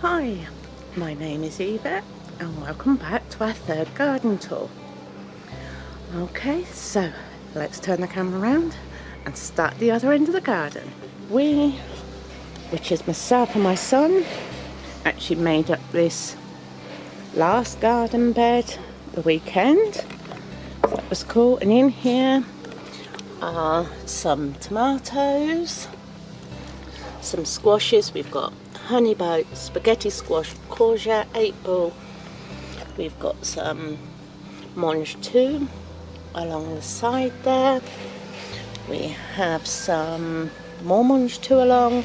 Hi, my name is Yvette and welcome back to our third garden tour. Okay, so let's turn the camera around and start the other end of the garden. We, which is myself and my son, actually made up this last garden bed the weekend. So that was cool. And in here are some tomatoes, some squashes. We've got honey boat, spaghetti squash, courgette, 8-ball. We've got some mange tout along the side there. We have some more mange tout along.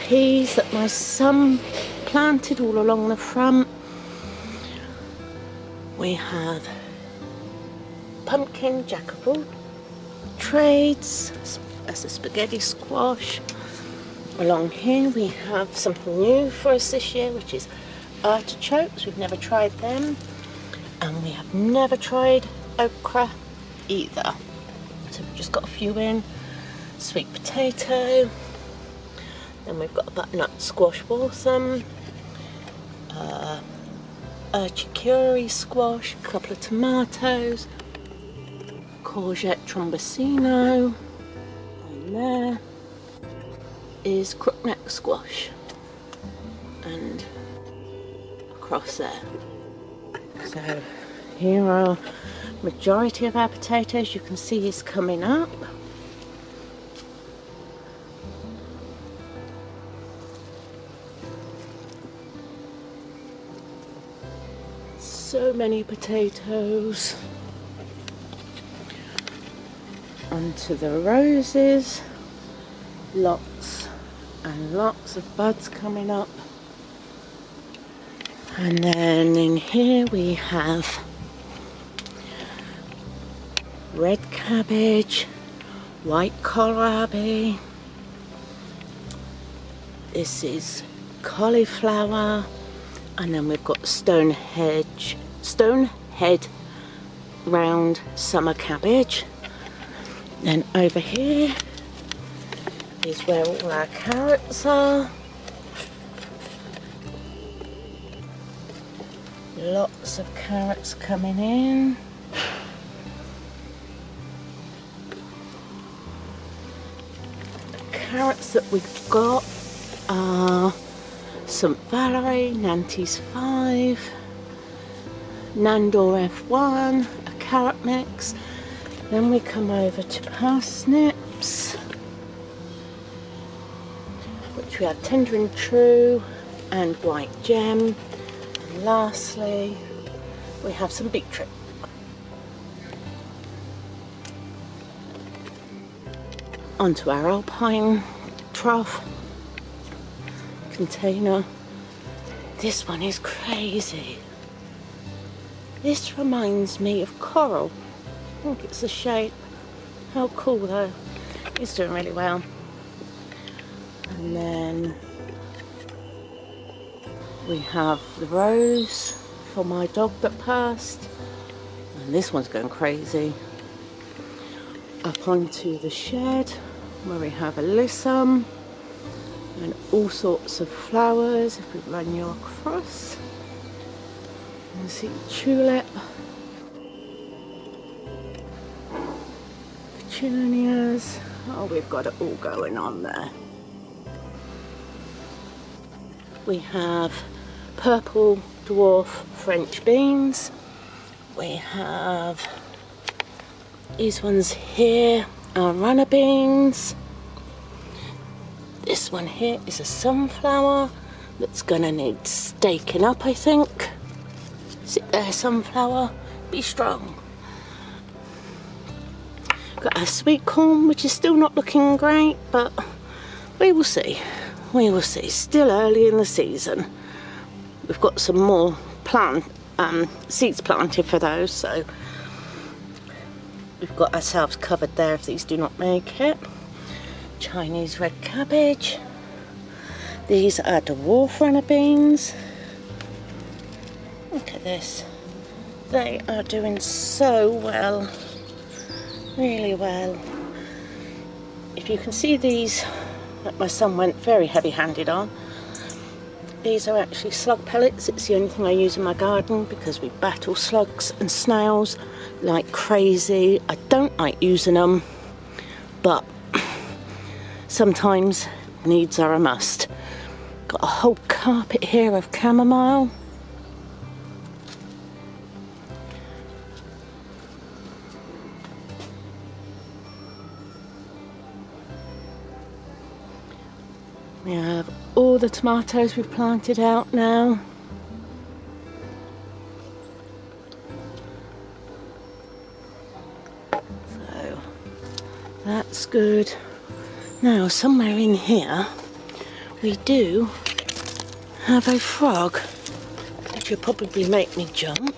Peas that my son planted all along the front. We have pumpkin, jack of all trades, as a spaghetti squash. Along here we have something new for us this year, which is artichokes. We've never tried them, and we have never tried okra either. So we've just got a few in. Sweet potato, then we've got a butternut squash blossom, Artichokes squash, a couple of tomatoes, courgette trombosino, and there is crookneck squash, and across there. So here are majority of our potatoes. You can see is coming up. So many potatoes. Onto the roses. Lots and lots of buds coming up. And then in here we have red cabbage, white kohlrabi. This is cauliflower, and then we've got stonehead round summer cabbage. Then over here is where all our carrots are. Lots of carrots coming in. The carrots that we've got are St. Valerie, Nantes 5, Nandor F1, a carrot mix. Then we come over to parsnips, which we have tender and true and white gem. And lastly, we have some beetroot. Onto our Alpine trough container. This one is crazy. This reminds me of coral. I think it's the shape. How cool though. It's doing really well. And then we have the rose for my dog that passed. And this one's going crazy. Up onto the shed where we have alyssum and all sorts of flowers. If we run you across, you can see tulip, petunias. Oh, we've got it all going on there. We have purple dwarf French beans. We have these ones here are runner beans. This one here is a sunflower that's gonna need staking up, I think. Sit there, sunflower, be strong. Got our sweet corn, which is still not looking great, but we will see. We will see. Still early in the season. We've got some more seeds planted for those, so we've got ourselves covered there if these do not make it. Chinese red cabbage. These are dwarf runner beans. Look at this. They are doing so well. Really well. If you can see these that my son went very heavy-handed on, These are actually slug pellets. It's the only thing I use in my garden because we battle slugs and snails like crazy. I don't like using them, but sometimes needs are a must. Got a whole carpet here of chamomile. We have all the tomatoes we've planted out now. So that's good. Now somewhere in here we do have a frog, which will probably make me jump.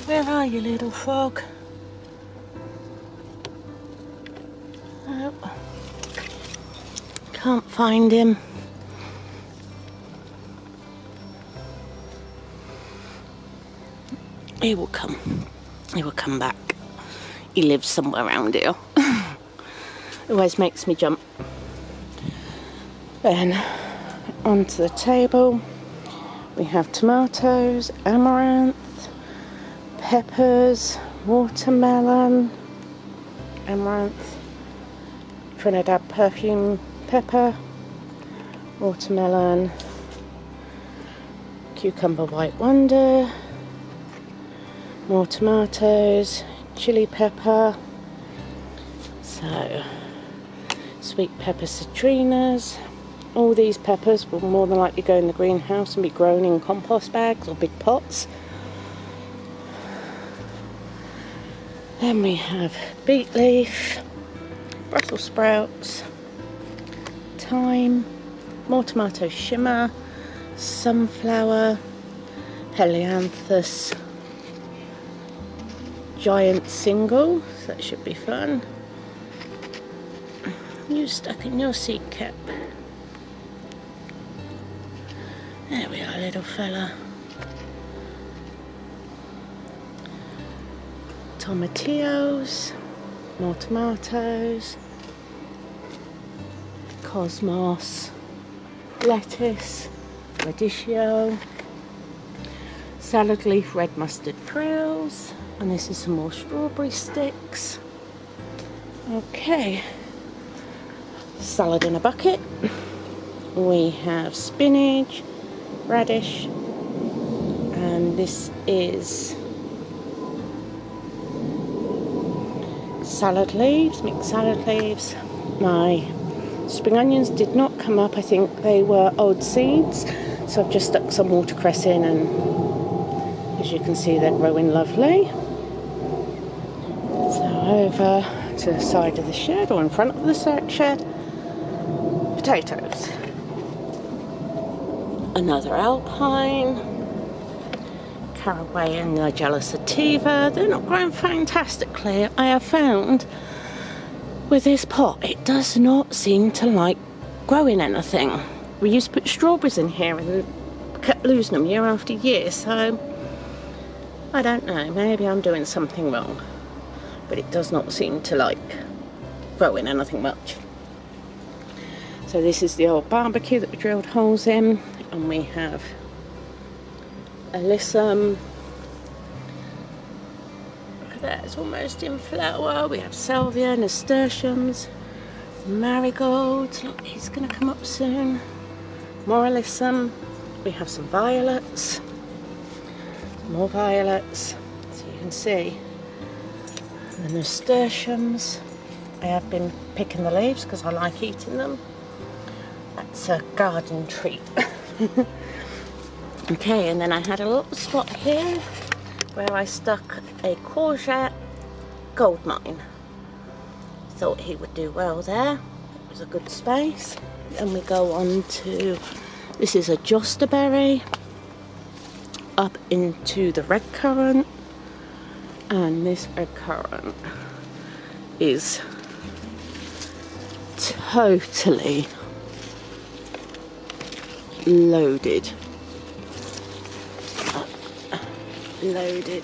Where are you, little frog? Oh. Can't find him. He will come. He will come back. He lives somewhere around here. Always makes me jump. Then onto the table we have tomatoes, amaranth, peppers, watermelon, amaranth, Trinidad perfume pepper, watermelon, cucumber white wonder, more tomatoes, chili pepper, so sweet pepper citrinas. All these peppers will more than likely go in the greenhouse and be grown in compost bags or big pots. Then we have beet leaf, Brussels sprouts, thyme, more tomato shimmer, sunflower, helianthus, giant single, so that should be fun. You stuck in your seed cap. There we are, little fella. Tomatillos, more tomatoes, cosmos, lettuce, radicchio, salad leaf red mustard frills, and this is some more strawberry sticks. Okay, salad in a bucket. We have spinach, radish, and this is salad leaves, mixed salad leaves. My spring onions did not come up. I think they were odd seeds, so I've just stuck some watercress in, and as you can see they're growing lovely. So over to the side of the shed, or in front of the shed, potatoes. Another Alpine, caraway and Nigella sativa. They're not growing fantastically. I have found with this pot it does not seem to like growing anything. We used to put strawberries in here and kept losing them year after year, so I don't know, maybe I'm doing something wrong, but it does not seem to like growing anything much. So this is the old barbecue that we drilled holes in, and we have alyssum. Look at that, it's almost in flower. We have salvia, nasturtiums, marigolds. Look, he's going to come up soon. More alyssum. We have some violets. More violets. So you can see the nasturtiums. I have been picking the leaves because I like eating them. That's a garden treat. Okay, and then I had a little spot here where I stuck a courgette goldmine. Thought he would do well there. It was a good space. Then we go on to, this is a josterberry, up into the red currant, and this red currant is totally loaded. Loaded.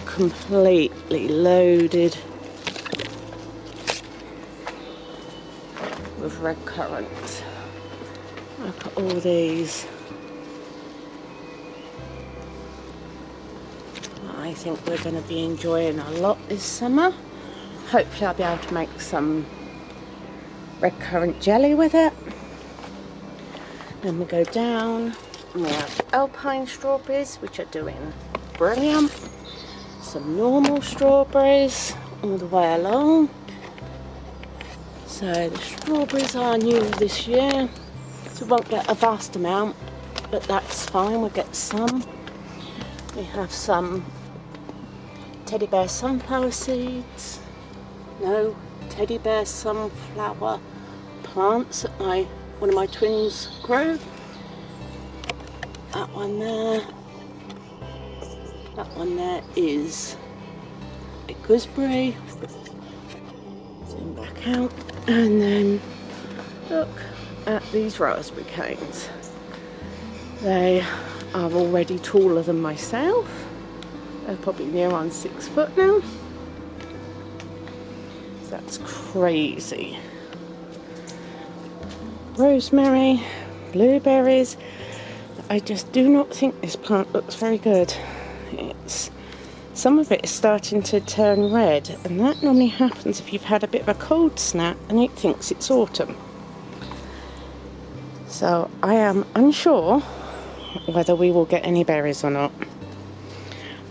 Completely loaded with red currants. Look at all these. I think we're going to be enjoying a lot this summer. Hopefully I'll be able to make some red currant jelly with it. Then we go down and we have Alpine Strawberries, which are doing brilliant. Some normal strawberries all the way along. So the strawberries are new this year, so we won't get a vast amount, but that's fine, we'll get some. We have some teddy bear sunflower seeds. No, teddy bear sunflower plants that one of my twins grow. That one there. That one there is a gooseberry. Zoom back out. And then look at these raspberry canes. They are already taller than myself. They're probably near on 6 foot now. That's crazy. Rosemary, blueberries. I just do not think this plant looks very good. Some of it is starting to turn red, and that normally happens if you've had a bit of a cold snap and it thinks it's autumn. So I am unsure whether we will get any berries or not.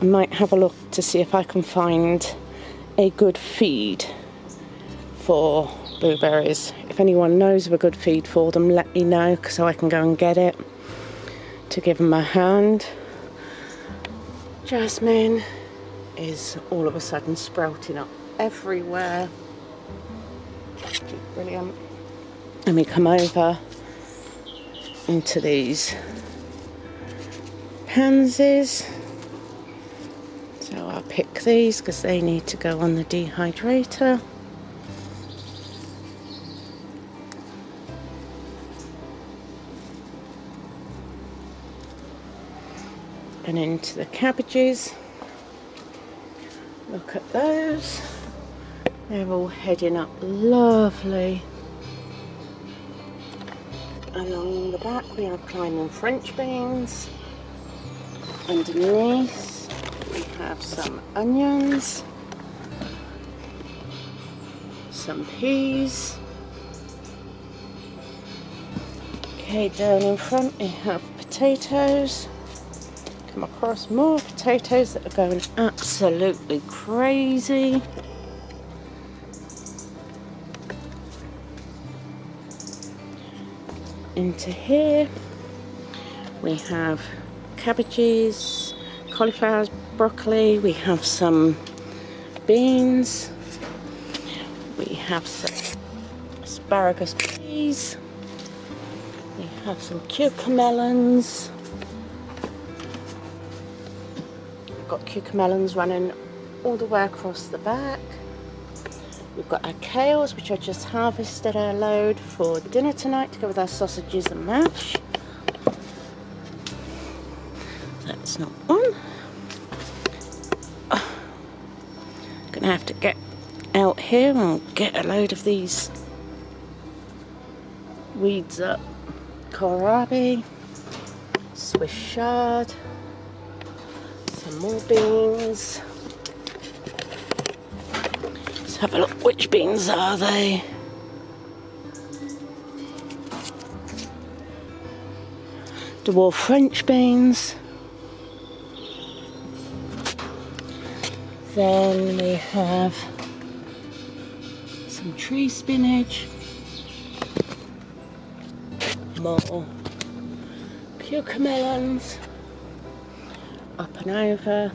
I might have a look to see if I can find a good feed for blueberries. If anyone knows of a good feed for them, let me know so I can go and get it to give them a hand. Jasmine is all of a sudden sprouting up everywhere. Brilliant. And we come over into these pansies. So I'll pick these because they need to go on the dehydrator. And into the cabbages. Look at those. They're all heading up lovely. Along the back we have climbing French beans. Underneath we have some onions, some peas. Okay, down in front we have potatoes. Come across more potatoes that are going absolutely crazy. Into here we have cabbages, cauliflowers, broccoli, we have some beans, we have some asparagus peas, we have some cucamelons. Got cucamelons running all the way across the back. We've got our kales, which I just harvested a load for dinner tonight to go with our sausages and mash. That's not one. Gonna have to get out here and get a load of these weeds up. Kohlrabi, Swiss chard. Some more beans. Let's have a look. Which beans are they? Dwarf French beans. Then we have some tree spinach. More cucamelons. Up and over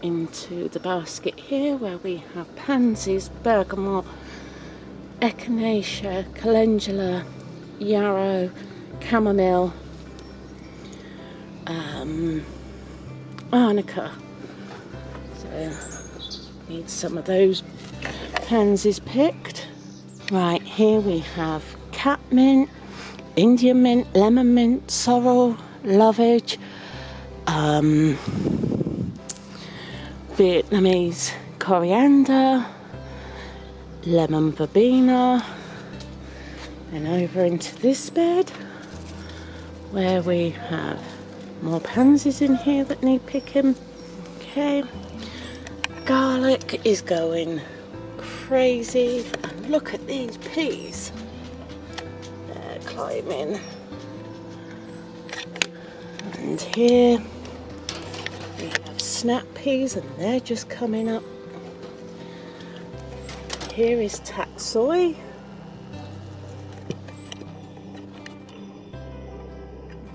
into the basket here where we have pansies, bergamot, echinacea, calendula, yarrow, chamomile, arnica. So need some of those pansies picked. Right, here we have catmint, Indian mint, lemon mint, sorrel, lovage, Vietnamese coriander, lemon verbena, Then over into this bed where we have more pansies in here that need picking. Okay, garlic is going crazy. And look at these peas. They're climbing. And here we have snap peas and they're just coming up. Here is tatsoi.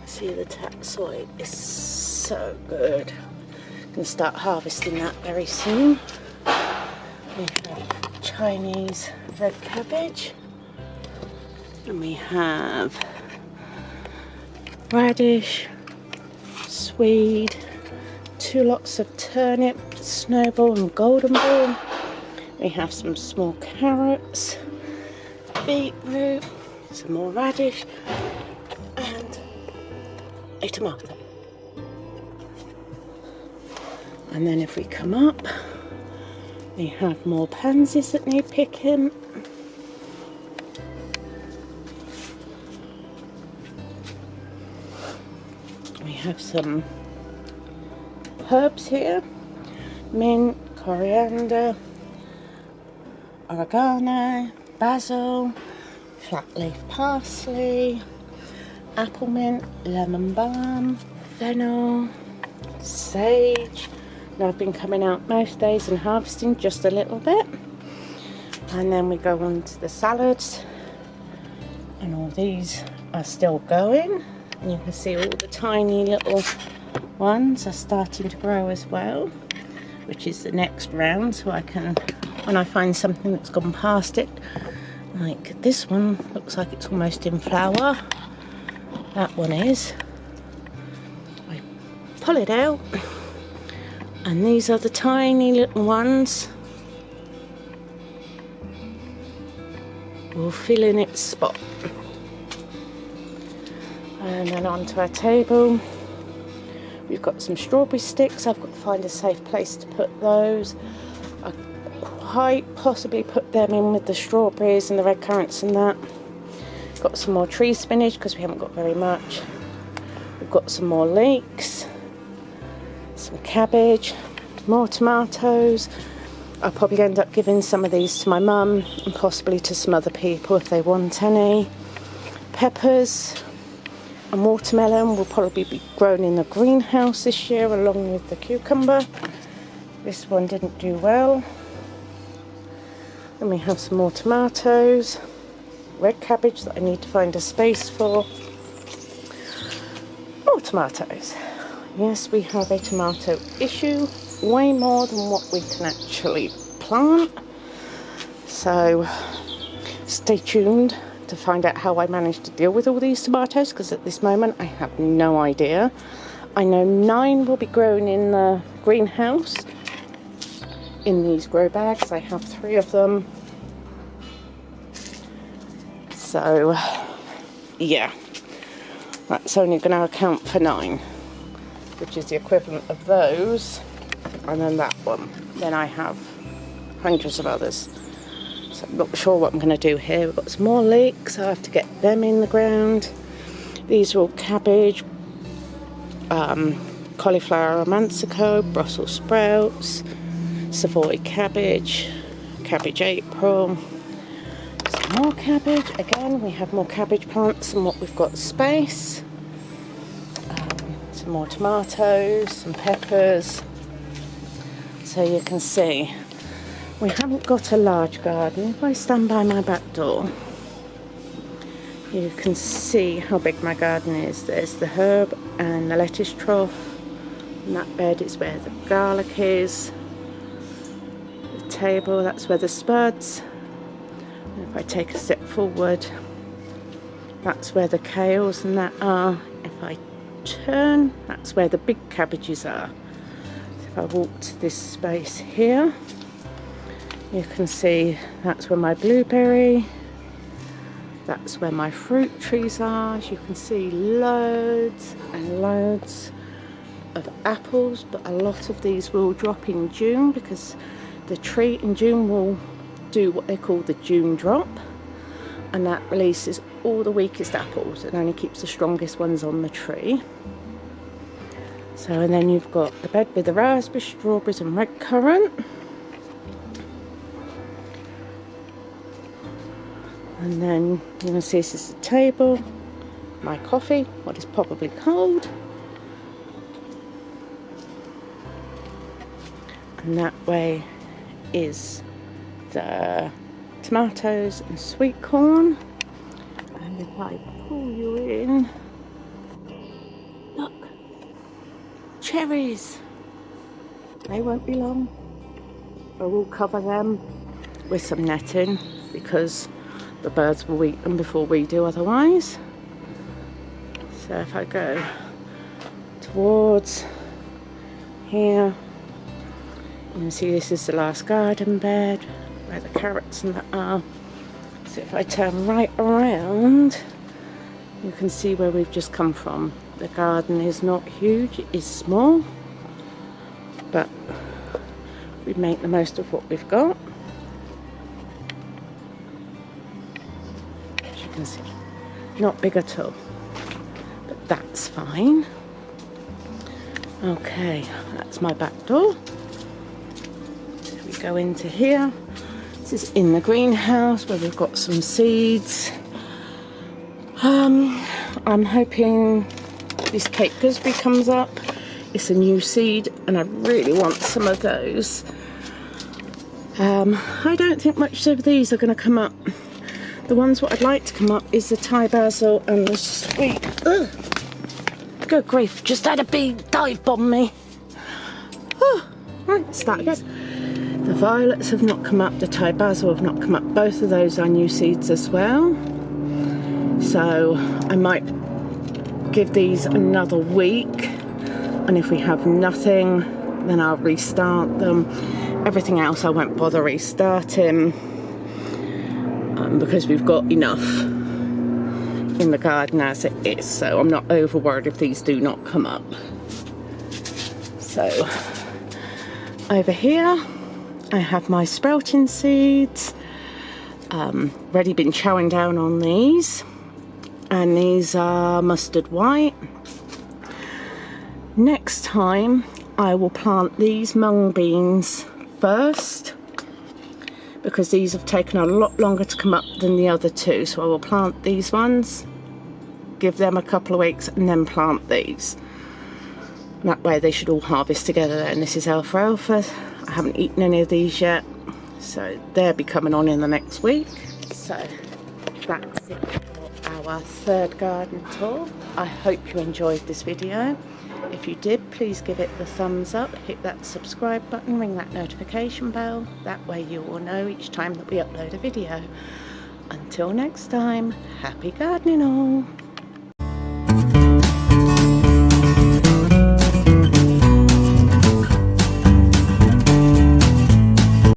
See, the tatsoi is so good. Can start harvesting that very soon. We have Chinese red cabbage, and we have radish, swede, 2 lots of turnip, snowball and golden ball. We have some small carrots, beetroot, some more radish, and a tomato. And then if we come up, we have more pansies that need picking. We have some herbs here, mint, coriander, oregano, basil, flat leaf parsley, apple mint, lemon balm, fennel, sage. Now I've been coming out most days and harvesting just a little bit, and then we go on to the salads, and all these are still going, and you can see all the tiny little ones are starting to grow as well, which is the next round. So I can, when I find something that's gone past it, like this one looks like it's almost in flower, that one is, I pull it out. And these are the tiny little ones. Will fill in its spot. And then onto our table. We've got some strawberry sticks. I've got to find a safe place to put those. I quite possibly put them in with the strawberries and the red currants and that. Got some more tree spinach because we haven't got very much. We've got some more leeks. Some cabbage, more tomatoes. I'll probably end up giving some of these to my mum and possibly to some other people if they want any. Peppers and watermelon will probably be grown in the greenhouse this year along with the cucumber. This one didn't do well. Then we have some more tomatoes, red cabbage that I need to find a space for. More tomatoes. Yes, we have a tomato issue, way more than what we can actually plant. So stay tuned to find out how I managed to deal with all these tomatoes, because at this moment I have no idea. I know 9 will be grown in the greenhouse in these grow bags. I have 3 of them. So yeah, that's only going to account for 9. Which is the equivalent of those, and then that one. Then I have hundreds of others. So I'm not sure what I'm going to do here. We've got some more leeks, so I have to get them in the ground. These are all cabbage, cauliflower romancico, Brussels sprouts, Savoy cabbage, cabbage April, some more cabbage. Again, we have more cabbage plants than what we've got space. Some more tomatoes, some peppers. So you can see we haven't got a large garden. If I stand by my back door, you can see how big my garden is. There's the herb and the lettuce trough. And that bed is where the garlic is. The table, that's where the spuds. And if I take a step forward, that's where the kales and that are. If I turn, that's where the big cabbages are. So if I walk to this space here, you can see that's where my blueberry, that's where my fruit trees are. As you can see, loads and loads of apples, but a lot of these will drop in June because the tree in June will do what they call the June drop, and that releases all the weakest apples and only keeps the strongest ones on the tree. So, and then you've got the bed with the raspberry, strawberries and red currant. And then you can see this is the table, my coffee, what is probably cold. And that way is the tomatoes and sweet corn. And if I pull you in, look, cherries. They won't be long. I will cover them with some netting because the birds will eat them before we do otherwise. So if I go towards here, you can see this is the last garden bed where the carrots and that are. So if I turn right around, you can see where we've just come from. The garden is not huge, it is small, but we make the most of what we've got. As you can see, not big at all, but that's fine. Okay, that's my back door. So we go into here. This is in the greenhouse where we've got some seeds. I'm hoping this Cape Gooseberry comes up. It's a new seed and I really want some of those. I don't think much of these are going to come up. The ones what I'd like to come up is the Thai basil and the sweet. Ugh. Good grief, just had a bee dive bomb me. Oh, right, start again. The violets have not come up, the Thai basil have not come up. Both of those are new seeds as well. So I might give these another week, and if we have nothing, then I'll restart them. Everything else I won't bother restarting because we've got enough in the garden as it is, so I'm not over worried if these do not come up. So over here I have my sprouting seeds. Already been chowing down on these, and these are mustard white. Next time I will plant these mung beans first, because these have taken a lot longer to come up than the other two. So I will plant these ones, give them a couple of weeks, and then plant these. That way they should all harvest together then. This is alfalfa. I haven't eaten any of these yet, so they'll be coming on in the next week. So that's it for our third garden tour. I hope you enjoyed this video. If you did, please give it the thumbs up, hit that subscribe button, ring that notification bell. That way you will know each time that we upload a video. Until next time, happy gardening all!